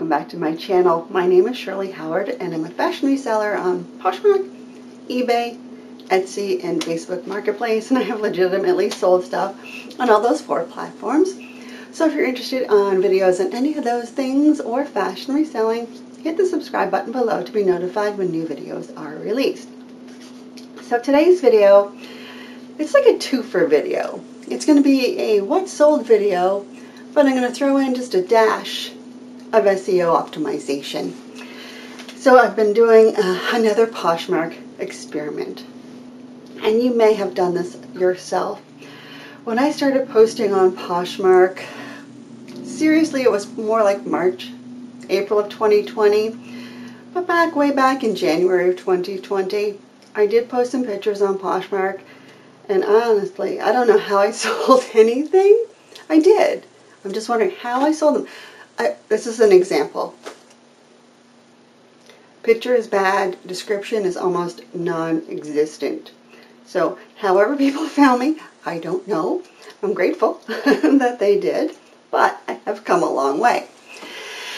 welcome back to my channel. My name is Shirley Howard and I'm a fashion reseller on Poshmark, eBay, Etsy, and Facebook Marketplace, and I have legitimately sold stuff on all those 4 platforms. So if you're interested on videos on any of those things or fashion reselling, hit the subscribe button below to be notified when new videos are released. So today's video, it's like a twofer video. It's going to be a what sold video, but I'm going to throw in just a dash of SEO optimization. So I've been doing another Poshmark experiment, and you may have done this yourself. When I started posting on Poshmark, seriously, it was more like March, April of 2020, but way back in January of 2020, I did post some pictures on Poshmark, and honestly, I don't know how I sold anything. I did. I'm just wondering how I sold them. This is an example. Picture is bad, description is almost non-existent. So, however people found me, I don't know. I'm grateful that they did, but I have come a long way.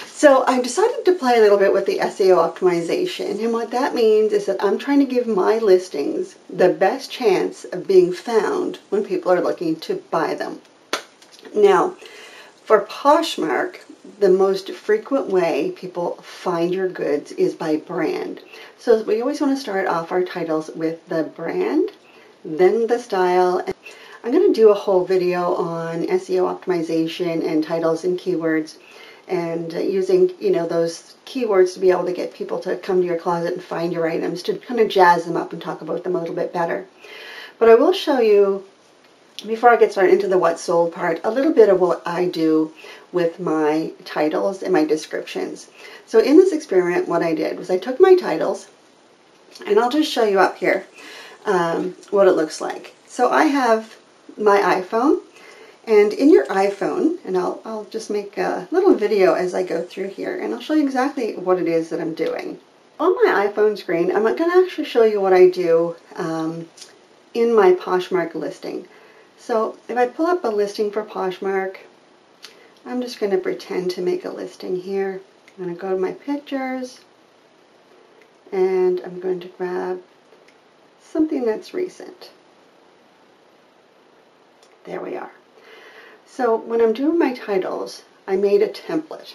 So I decided to play a little bit with the SEO optimization, and what that means is that I'm trying to give my listings the best chance of being found when people are looking to buy them. Now, for Poshmark, the most frequent way people find your goods is by brand. So we always want to start off our titles with the brand, then the style. And I'm going to do a whole video on SEO optimization and titles and keywords, and using, those keywords to be able to get people to come to your closet and find your items, to kind of jazz them up and talk about them a little bit better. But I will show you, before I get started into the what sold part, a little bit of what I do with my titles and my descriptions. So in this experiment, what I did was I took my titles, and I'll just show you up here what it looks like. So I have my iPhone, and in your iPhone, and I'll just make a little video as I go through here, and I'll show you exactly what it is that I'm doing. On my iPhone screen, I'm going to actually show you what I do in my Poshmark listing. So if I pull up a listing for Poshmark, I'm just going to pretend to make a listing here. I'm going to go to my pictures, and I'm going to grab something that's recent. There we are. So when I'm doing my titles, I made a template.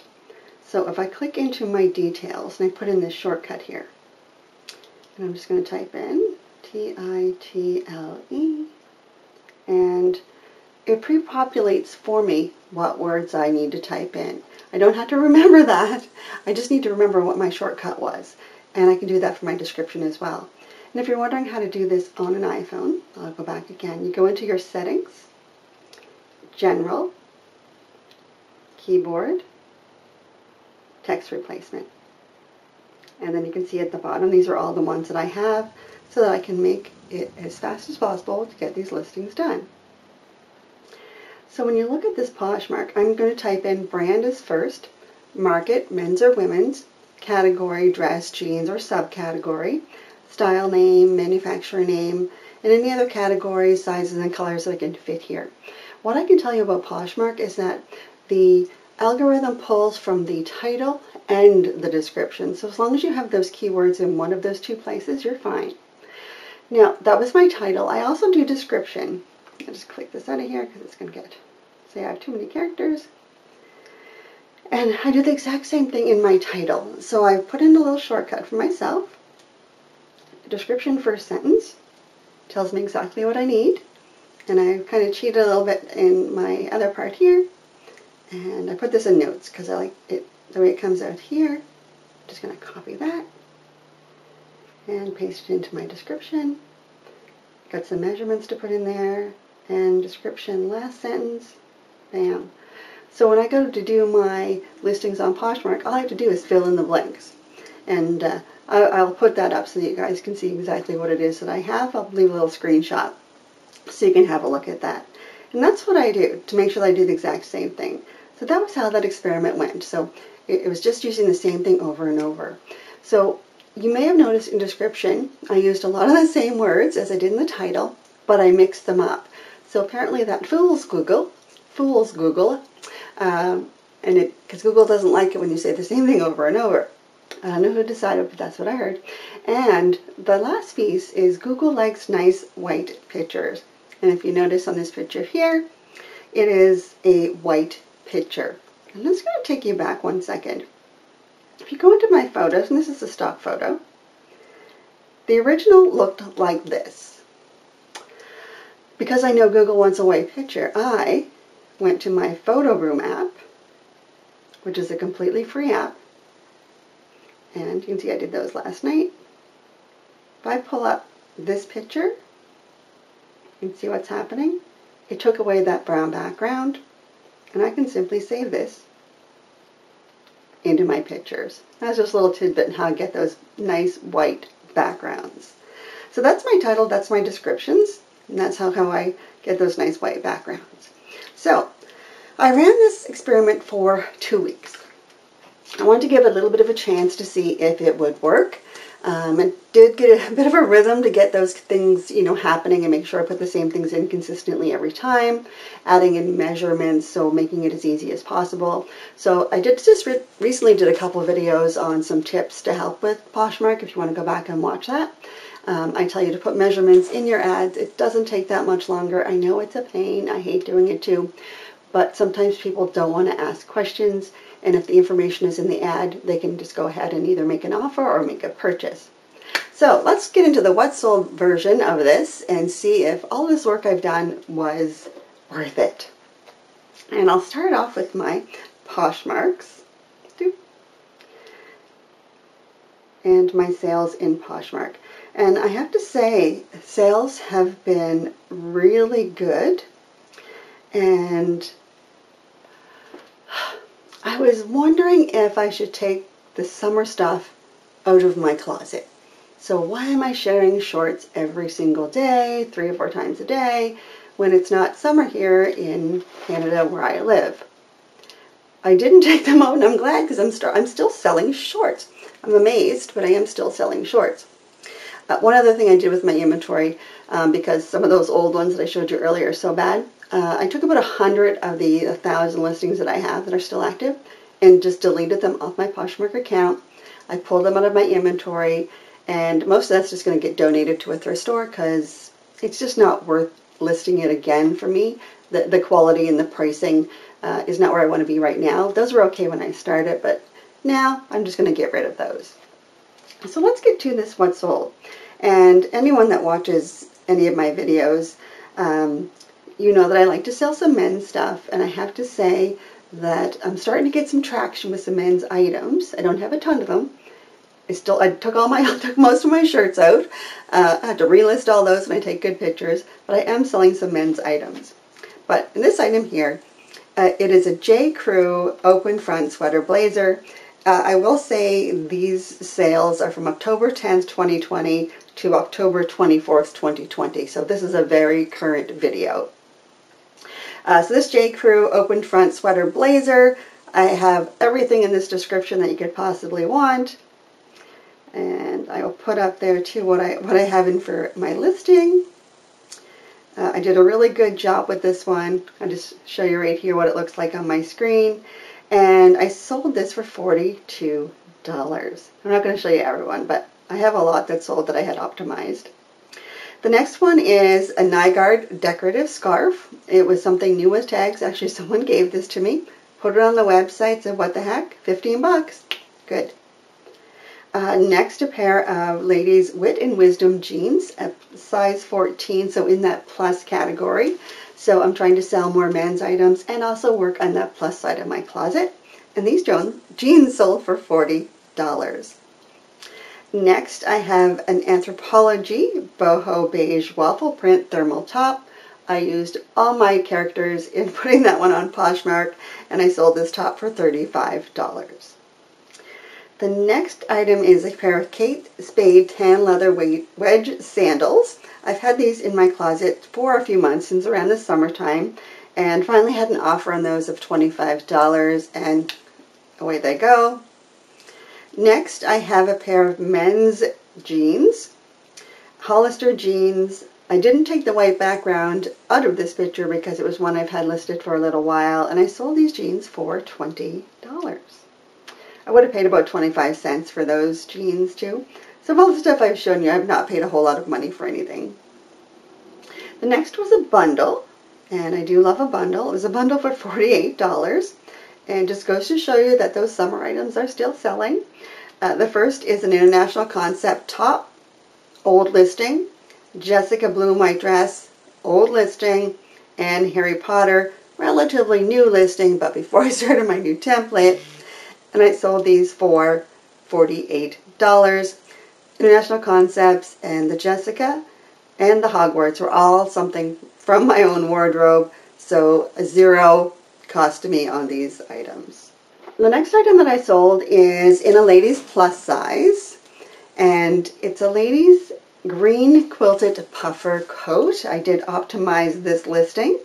So if I click into my details, and I put in this shortcut here, and I'm just going to type in T-I-T-L-E, and it pre-populates for me what words I need to type in. I don't have to remember that. I just need to remember what my shortcut was. And I can do that for my description as well. And if you're wondering how to do this on an iPhone, I'll go back again. You go into your settings, general, keyboard, text replacement. And then you can see at the bottom, these are all the ones that I have, so that I can make it as fast as possible to get these listings done. So when you look at this Poshmark, I'm going to type in brand as first, market, men's or women's, category, dress, jeans, or subcategory, style name, manufacturer name, and any other categories, sizes, and colors that I can fit here. What I can tell you about Poshmark is that the algorithm pulls from the title and the description. So as long as you have those keywords in one of those 2 places, you're fine. Now, that was my title. I also do description. I'll just click this out of here because it's going to say I have too many characters. And I do the exact same thing in my title. So I put in a little shortcut for myself. Description first sentence tells me exactly what I need. And I kind of cheated a little bit in my other part here. And I put this in notes because I like it the way it comes out here. I'm just going to copy that and paste it into my description. Got some measurements to put in there. And description last sentence. Bam. So when I go to do my listings on Poshmark, all I have to do is fill in the blanks. And I'll put that up so that you guys can see exactly what it is that I have. I'll leave a little screenshot so you can have a look at that. And that's what I do to make sure that I do the exact same thing. So that was how that experiment went. So it was just using the same thing over and over. So you may have noticed in description, I used a lot of the same words as I did in the title, but I mixed them up. So apparently that fools Google, And because Google doesn't like it when you say the same thing over and over. I don't know who decided, but that's what I heard. And the last piece is Google likes nice white pictures. And if you notice on this picture here, it is a white picture. And I'm just going to take you back one second. If you go into my photos, and this is a stock photo, the original looked like this. Because I know Google wants a white picture, I went to my Photo Room app, which is a completely free app. And you can see I did those last night. If I pull up this picture, you can see what's happening. It took away that brown background, and I can simply save this into my pictures. That's just a little tidbit on how I get those nice white backgrounds. So that's my title, that's my descriptions, and that's how I get those nice white backgrounds. So I ran this experiment for 2 weeks. I wanted to give it a little bit of a chance to see if it would work. I did get a bit of a rhythm to get those things, happening and make sure I put the same things in consistently every time, adding in measurements, so making it as easy as possible. So I did just recently did a couple of videos on some tips to help with Poshmark if you want to go back and watch that. I tell you to put measurements in your ads. It doesn't take that much longer. I know it's a pain. I hate doing it too. But sometimes people don't want to ask questions, and if the information is in the ad, they can just go ahead and either make an offer or make a purchase. So let's get into the what sold version of this and see if all this work I've done was worth it. And I'll start off with my Poshmarks and my sales in Poshmark. And I have to say, sales have been really good. And I was wondering if I should take the summer stuff out of my closet. So why am I sharing shorts every single day, 3 or 4 times a day, when it's not summer here in Canada where I live? I didn't take them out, and I'm glad, because I'm still selling shorts. I'm amazed, but I am still selling shorts. One other thing I did with my inventory, because some of those old ones that I showed you earlier are so bad, I took about 100 of the 1,000 listings that I have that are still active and just deleted them off my Poshmark account. I pulled them out of my inventory, and most of that's just going to get donated to a thrift store because it's just not worth listing it again for me. The quality and the pricing is not where I want to be right now. Those were okay when I started, but now I'm just going to get rid of those. So let's get to this what's sold. And anyone that watches any of my videos, you know that I like to sell some men's stuff, and I have to say that I'm starting to get some traction with some men's items. I don't have a ton of them. I took most of my shirts out. I had to relist all those and I take good pictures, but I am selling some men's items. But in this item here, it is a J. Crew open front sweater blazer. I will say these sales are from October 10th, 2020 to October 24th, 2020. So this is a very current video. So this J. Crew open front sweater blazer, I have everything in this description that you could possibly want. And I will put up there too what I have in for my listing. I did a really good job with this one. I'll just show you right here what it looks like on my screen. And I sold this for $42. I'm not going to show you everyone, but I have a lot that sold that I had optimized. The next one is a Nygaard decorative scarf. It was something new with tags. Actually, someone gave this to me. Put it on the website, said, what the heck? 15 bucks. Good. Next, a pair of ladies' Wit and Wisdom jeans at size 14, so in that plus category. So I'm trying to sell more men's items and also work on that plus side of my closet. And these jeans sold for $40. Next, I have an Anthropologie boho beige waffle print thermal top. I used all my characters in putting that one on Poshmark, and I sold this top for $35. The next item is a pair of Kate Spade tan leather wedge sandals. I've had these in my closet for a few months, since around the summertime, and finally had an offer on those of $25, and away they go. Next, I have a pair of men's jeans, Hollister jeans, I didn't take the white background out of this picture because it was one I've had listed for a little while, and I sold these jeans for $20. I would have paid about 25 cents for those jeans too. So of all the stuff I've shown you, I've not paid a whole lot of money for anything. The next was a bundle, and I do love a bundle. It was a bundle for $48, and just goes to show you that those summer items are still selling. The first is an international concept top, old listing, Jessica Bloom white dress, old listing, and Harry Potter, relatively new listing, but before I started my new template, and I sold these for $48. International Concepts and the Jessica and the Hogwarts were all something from my own wardrobe, so a zero cost to me on these items. The next item that I sold is in a ladies plus size, and it's a ladies green quilted puffer coat. I did optimize this listing.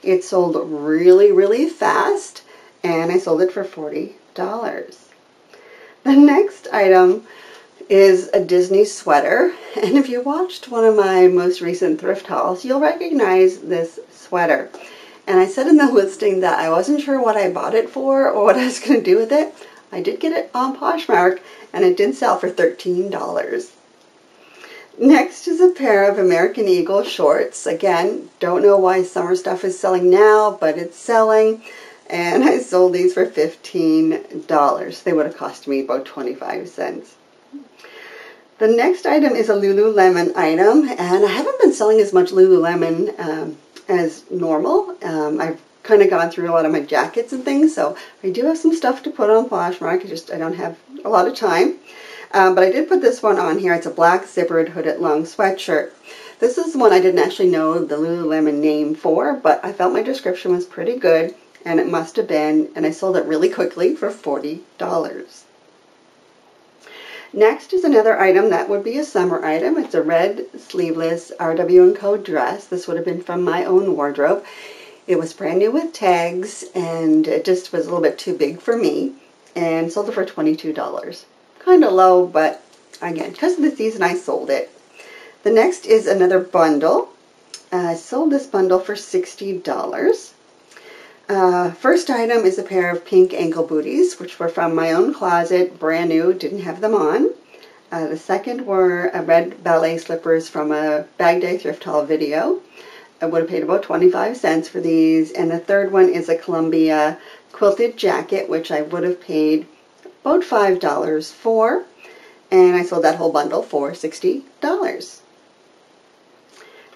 It sold really, really fast, and I sold it for $40. The next item is a Disney sweater, and if you watched one of my most recent thrift hauls, you'll recognize this sweater. And I said in the listing that I wasn't sure what I bought it for or what I was going to do with it. I did get it on Poshmark, and it did sell for $13. Next is a pair of American Eagle shorts. Again, don't know why summer stuff is selling now, but it's selling. And I sold these for $15. They would have cost me about 25 cents. The next item is a Lululemon item, and I haven't been selling as much Lululemon as normal. I've kind of gone through a lot of my jackets and things, so I do have some stuff to put on Poshmark. I don't have a lot of time. But I did put this one on here. It's a black zippered hooded long sweatshirt. This is one I didn't actually know the Lululemon name for, but I felt my description was pretty good, and it must have been, and I sold it really quickly for $40. Next is another item that would be a summer item. It's a red sleeveless RW & Co dress. This would have been from my own wardrobe. It was brand new with tags, and it just was a little bit too big for me, and sold it for $22. Kind of low, but again, because of the season, I sold it. The next is another bundle. I sold this bundle for $60. First item is a pair of pink ankle booties, which were from my own closet, brand new, didn't have them on. The second were red ballet slippers from a Bag Day thrift haul video. I would have paid about 25 cents for these. And the third one is a Columbia quilted jacket, which I would have paid about $5 for. And I sold that whole bundle for $60.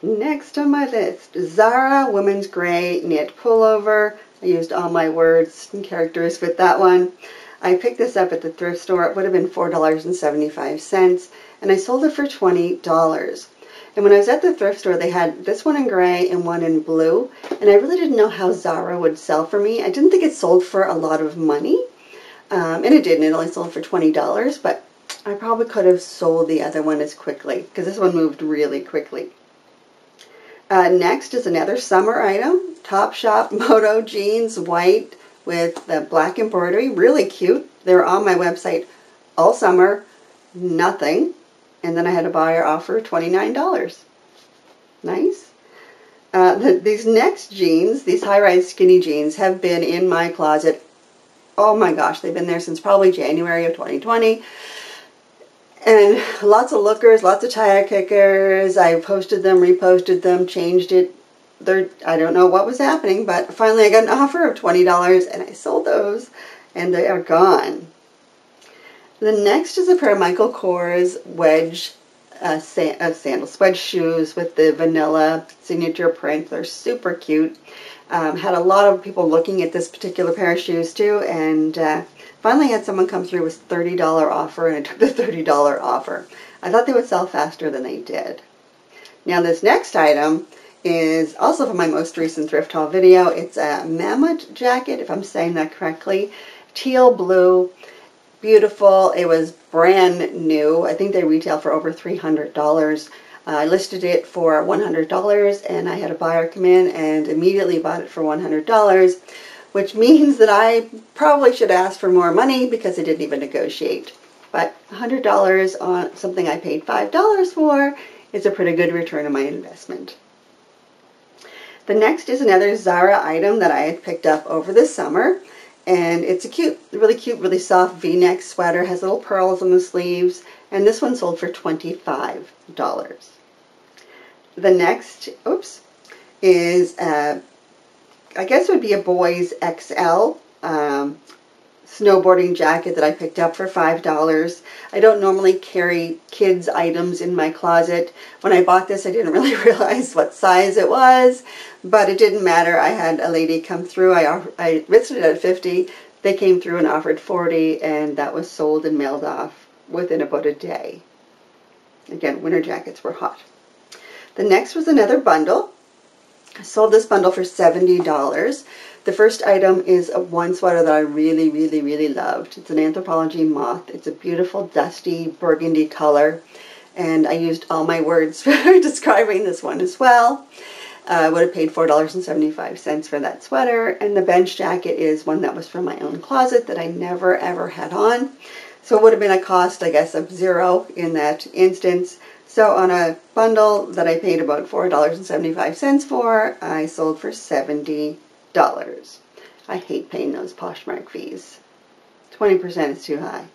Next on my list, Zara Women's Gray Knit Pullover. I used all my words and characters with that one. I picked this up at the thrift store. It would have been $4.75, and I sold it for $20. And when I was at the thrift store, they had this one in gray and one in blue, and I really didn't know how Zara would sell for me. I didn't think it sold for a lot of money, and it didn't. It only sold for $20, but I probably could have sold the other one as quickly, because this one moved really quickly. Next is another summer item, Topshop Moto jeans, white with the black embroidery, really cute. They were on my website all summer, nothing, and then I had a buyer offer $29. Nice. These next jeans, these high-rise skinny jeans, have been in my closet, oh my gosh, they've been there since probably January of 2020. And lots of lookers, lots of tire kickers. I posted them, reposted them, changed it. I don't know what was happening, but finally I got an offer of $20 and I sold those, and they are gone. The next is a pair of Michael Kors wedge sandals, wedge shoes with the vanilla signature print. They're super cute. Had a lot of people looking at this particular pair of shoes too, and finally had someone come through with a $30 offer, and I took the $30 offer. I thought they would sell faster than they did. Now this next item is also from my most recent thrift haul video. It's a mammoth jacket, if I'm saying that correctly. Teal blue, beautiful. It was brand new. I think they retail for over $300. I listed it for $100, and I had a buyer come in and immediately bought it for $100. Which means that I probably should ask for more money because I didn't even negotiate. But $100 on something I paid $5 for it's a pretty good return on my investment. The next is another Zara item that I had picked up over the summer. And it's a cute, really soft V-neck sweater. Has little pearls on the sleeves. And this one sold for $25. The next, is, I guess it would be a boy's XL snowboarding jacket that I picked up for $5. I don't normally carry kids' items in my closet. When I bought this, I didn't really realize what size it was, but it didn't matter. I had a lady come through. I listed it at $50. They came through and offered $40, and that was sold and mailed off within about a day. Again, winter jackets were hot. The next was another bundle. I sold this bundle for $70. The first item is one sweater that I really loved. It's an Anthropologie moth. It's a beautiful dusty burgundy color, and I used all my words for describing this one as well. I would have paid $4.75 for that sweater, and the bench jacket is one that was from my own closet that I never ever had on. So it would have been a cost, I guess, of $0 in that instance. So on a bundle that I paid about $4.75 for, I sold for $70. I hate paying those Poshmark fees. 20% is too high.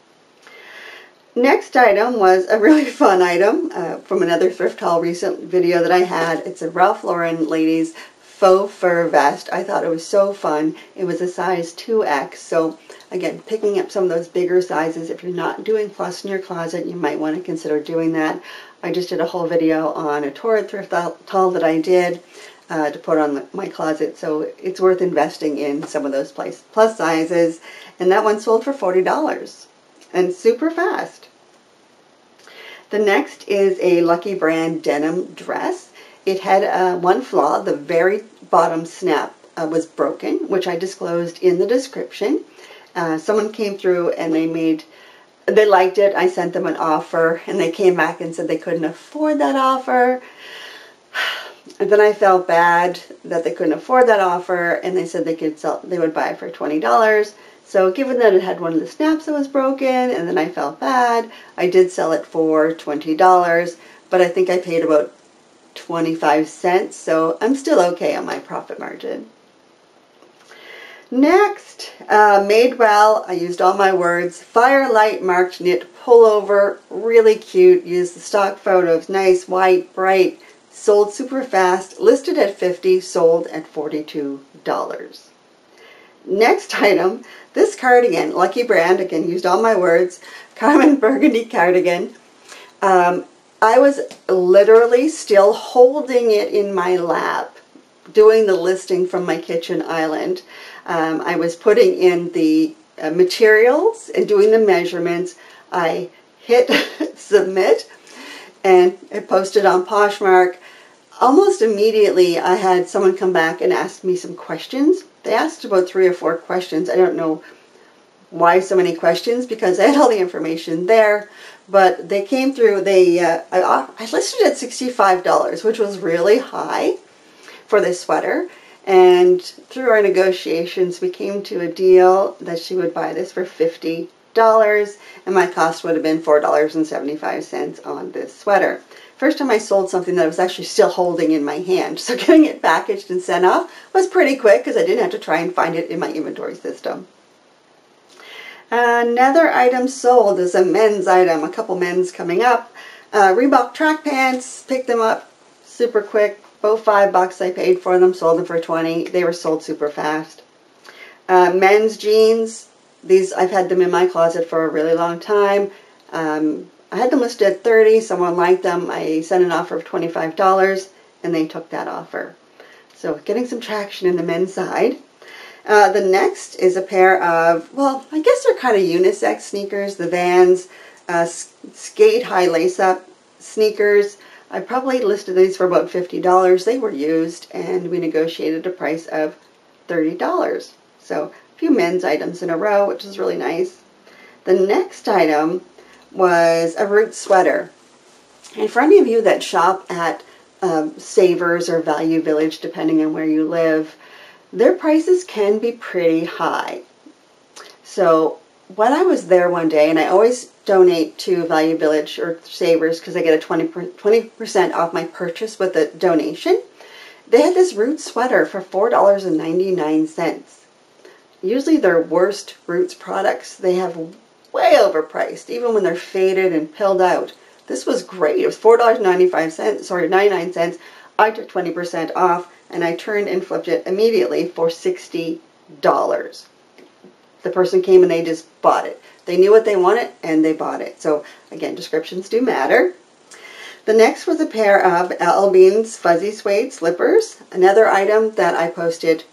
Next item was a really fun item from another thrift haul recent video that I had. It's a Ralph Lauren ladies faux fur vest. I thought it was so fun. It was a size 2X. So again, picking up some of those bigger sizes. If you're not doing plus in your closet, you might want to consider doing that. I just did a whole video on a Torrid thrift haul that I did to put on my closet. So it's worth investing in some of those plus sizes. And that one sold for $40 and super fast. The next is a Lucky Brand denim dress. It had one flaw. The very bottom snap was broken, which I disclosed in the description. Someone came through and they liked it. I sent them an offer, and they came back and said they couldn't afford that offer. And then I felt bad that they couldn't afford that offer, and they said they would buy it for $20. So given that it had one of the snaps that was broken, and then I felt bad, I did sell it for $20, but I think I paid about 25 cents, so I'm still okay on my profit margin. Next, Madewell, I used all my words, Firelight marked knit pullover, really cute, used the stock photos, nice, white, bright, sold super fast, listed at $50, sold at $42. Next item, this cardigan, Lucky Brand, again, used all my words, Carmen Burgundy cardigan. I was literally still holding it in my lap, doing the listing from my kitchen island. I was putting in the materials and doing the measurements. I hit submit, and it posted on Poshmark. Almost immediately, I had someone come back and ask me some questions. They asked about 3 or 4 questions. I don't know why so many questions, because I had all the information there. But they came through. I listed at $65, which was really high for this sweater. And through our negotiations, we came to a deal that she would buy this for $50, and my cost would have been $4.75 on this sweater. First time I sold something that I was actually still holding in my hand, so getting it packaged and sent off was pretty quick because I didn't have to try and find it in my inventory system. Another item sold is a men's item, a couple men's coming up. Reebok track pants, picked them up super quick, both $5 I paid for them, sold them for $20. They were sold super fast. Men's jeans, these I've had them in my closet for a really long time. I had them listed at $30. Someone liked them. I sent an offer of $25, and they took that offer. So getting some traction in the men's side. The next is a pair of, well, I guess they're kind of unisex sneakers. The Vans skate high lace-up sneakers. I probably listed these for about $50. They were used, and we negotiated a price of $30. So a few men's items in a row, which is really nice. The next item was a Root sweater. And for any of you that shop at Savers or Value Village, depending on where you live, their prices can be pretty high. So when I was there one day, and I always donate to Value Village or Savers because I get a 20% off my purchase with a donation. They had this Roots sweater for $4.99. Usually their worst Roots products, they have way overpriced, even when they're faded and pilled out. This was great. It was $4.95, 99 cents. I took 20% off, and I turned and flipped it immediately for $60. The person came and they just bought it. They knew what they wanted, and they bought it. So, again, descriptions do matter. The next was a pair of L. Bean's fuzzy suede slippers. Another item that I posted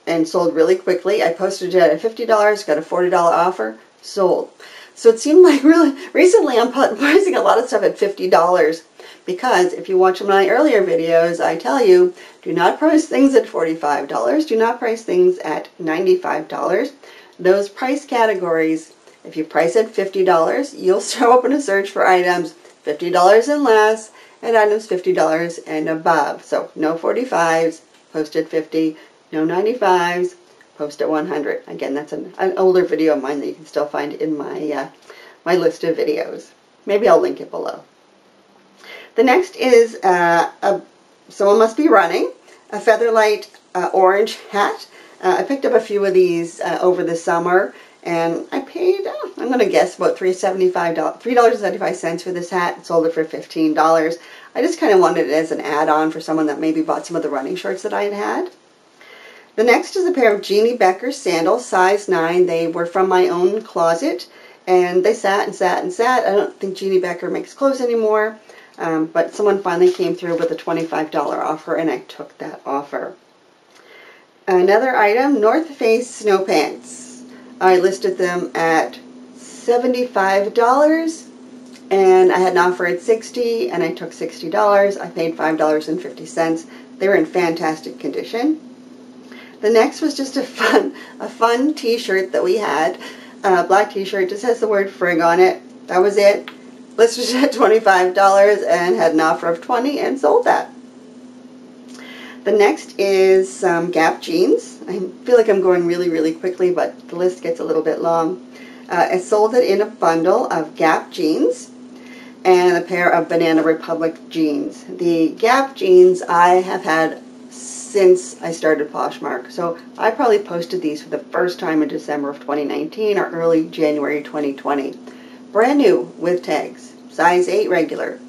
and sold really quickly. I posted it at $50, got a $40 offer, sold. So it seemed like really recently I'm pricing a lot of stuff at $50 because if you watch my earlier videos, I tell you, do not price things at $45. Do not price things at $95. Those price categories, if you price at $50, you'll show up in a search for items $50 and less and items $50 and above. So no 45s, post at 50, no 95s, post at 100. Again, that's an older video of mine that you can still find in my my list of videos. Maybe I'll link it below. The next is someone must be running, a Featherlight orange hat. I picked up a few of these over the summer, and I paid, I'm going to guess, about $3.75 for this hat, and sold it for $15. I just kind of wanted it as an add-on for someone that maybe bought some of the running shorts that I had. The next is a pair of Jeannie Becker sandals, size 9. They were from my own closet, and they sat and sat and sat. I don't think Jeannie Becker makes clothes anymore, but someone finally came through with a $25 offer, and I took that offer. Another item, North Face snow pants. I listed them at $75, and I had an offer at $60, and I took $60. I paid $5.50. They were in fantastic condition. The next was just a fun t-shirt that we had. Black t-shirt, just has the word frig on it. That was it. Listed at $25 and had an offer of $20 and sold that. The next is some Gap jeans. I feel like I'm going really, really quickly, but the list gets a little bit long. I sold it in a bundle of Gap jeans and a pair of Banana Republic jeans. The Gap jeans I have had since I started Poshmark. So I probably posted these for the first time in December of 2019 or early January 2020. Brand new with tags. Size 8 regular.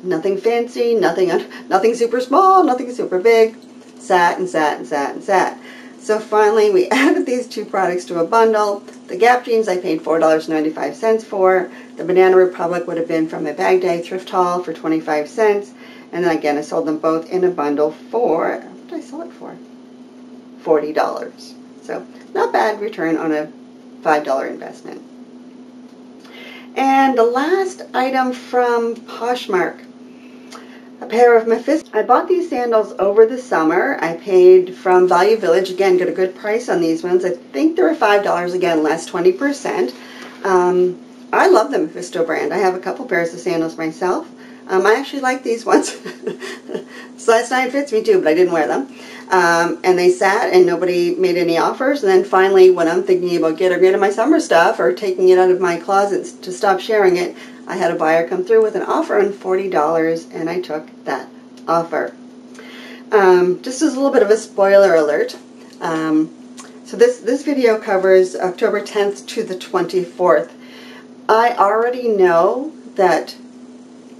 Nothing fancy, nothing super small, nothing super big. Sat and sat and sat and sat. So finally we added these two products to a bundle. The Gap jeans I paid $4.95 for. The Banana Republic would have been from a Bag Day thrift haul for 25 cents. And then again I sold them both in a bundle for, what did I sell it for? $40. So not bad return on a $5 investment. And the last item from Poshmark, a pair of Mephisto. I bought these sandals over the summer. I paid from Value Village. Again, got a good price on these ones. I think they were $5, again, less 20%. I love the Mephisto brand. I have a couple pairs of sandals myself. I actually like these ones. Size 9 fits me too, but I didn't wear them. And they sat and nobody made any offers. And then finally, when I'm thinking about getting rid of my summer stuff or taking it out of my closets to stop sharing it, I had a buyer come through with an offer on $40, and I took that offer. Just as a little bit of a spoiler alert, so this video covers October 10th to the 24th. I already know that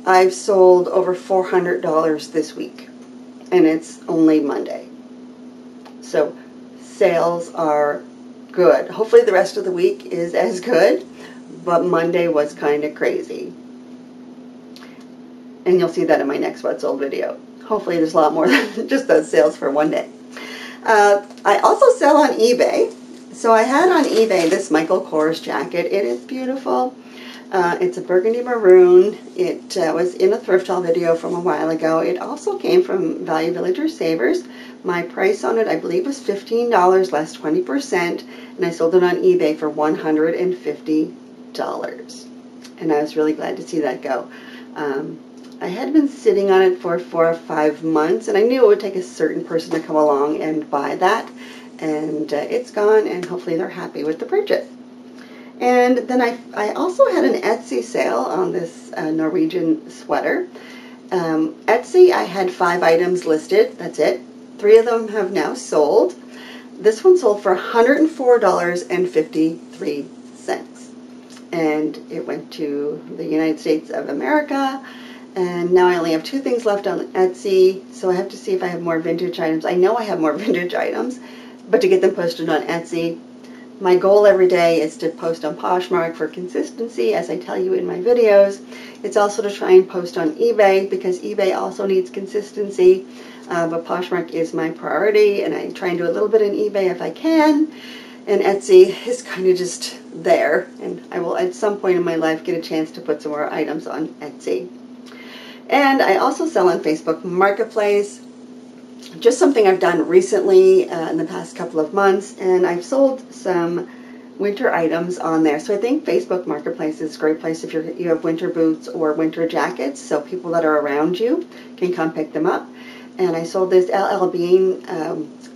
I've sold over $400 this week, and it's only Monday. So sales are good. Hopefully the rest of the week is as good, but Monday was kind of crazy. And you'll see that in my next What Sold video. Hopefully there's a lot more than just those sales for one day. I also sell on eBay. So I had on eBay this Michael Kors jacket. It is beautiful. It's a burgundy maroon. It was in a thrift haul video from a while ago. It also came from Value Village or Savers. My price on it, I believe, was $15 less 20%, and I sold it on eBay for $150. And I was really glad to see that go. I had been sitting on it for 4 or 5 months, and I knew it would take a certain person to come along and buy that, and it's gone, and hopefully they're happy with the purchase. And then I also had an Etsy sale on this Norwegian sweater. Etsy, I had 5 items listed. That's it. 3 of them have now sold. This one sold for $104.53. And it went to the United States of America. And now I only have 2 things left on Etsy, so I have to see if I have more vintage items. I know I have more vintage items, but to get them posted on Etsy, my goal every day is to post on Poshmark for consistency, as I tell you in my videos. It's also to try and post on eBay, because eBay also needs consistency, but Poshmark is my priority, and I try and do a little bit in eBay if I can. And Etsy is kind of just there, and I will at some point in my life get a chance to put some more items on Etsy. And I also sell on Facebook Marketplace, just something I've done recently in the past couple of months, and I've sold some winter items on there. So I think Facebook Marketplace is a great place if you have winter boots or winter jackets, so people that are around you can come pick them up. And I sold this LL Bean,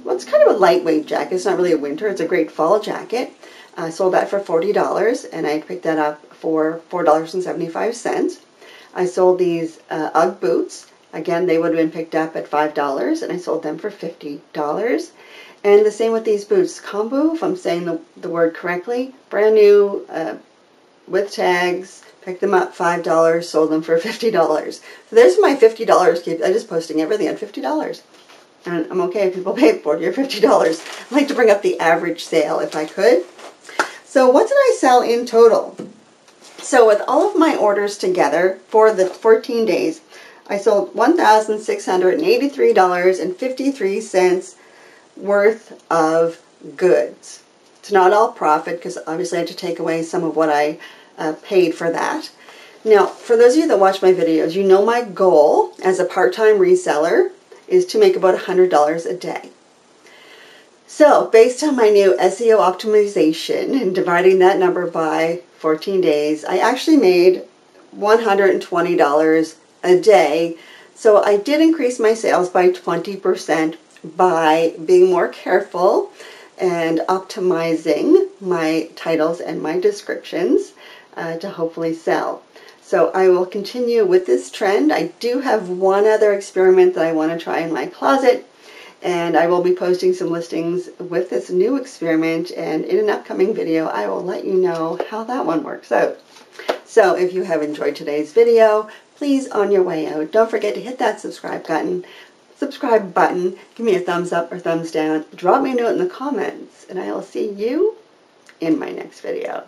well, it's kind of a lightweight jacket. It's not really a winter. It's a great fall jacket. I sold that for $40, and I picked that up for $4.75. I sold these UGG boots. Again, they would have been picked up at $5, and I sold them for $50. And the same with these boots. Kombu, if I'm saying the word correctly, brand new, with tags. Picked them up, $5, sold them for $50. So there's my $50. I'm just posting everything at $50. And I'm okay if people pay $40 or $50. I like to bring up the average sale if I could. So what did I sell in total? So with all of my orders together for the 14 days, I sold $1,683.53 worth of goods. It's not all profit, because obviously I had to take away some of what I paid for that. Now, for those of you that watch my videos, you know my goal as a part-time reseller is to make about $100 a day. So, based on my new SEO optimization and dividing that number by 14 days, I actually made $120 a day. So I did increase my sales by 20% by being more careful and optimizing my titles and my descriptions to hopefully sell. So I will continue with this trend. I do have one other experiment that I want to try in my closet, and I will be posting some listings with this new experiment, and in an upcoming video I will let you know how that one works out. So if you have enjoyed today's video, please, on your way out, don't forget to hit that subscribe button. Give me a thumbs up or thumbs down, drop me a note in the comments, and I will see you in my next video.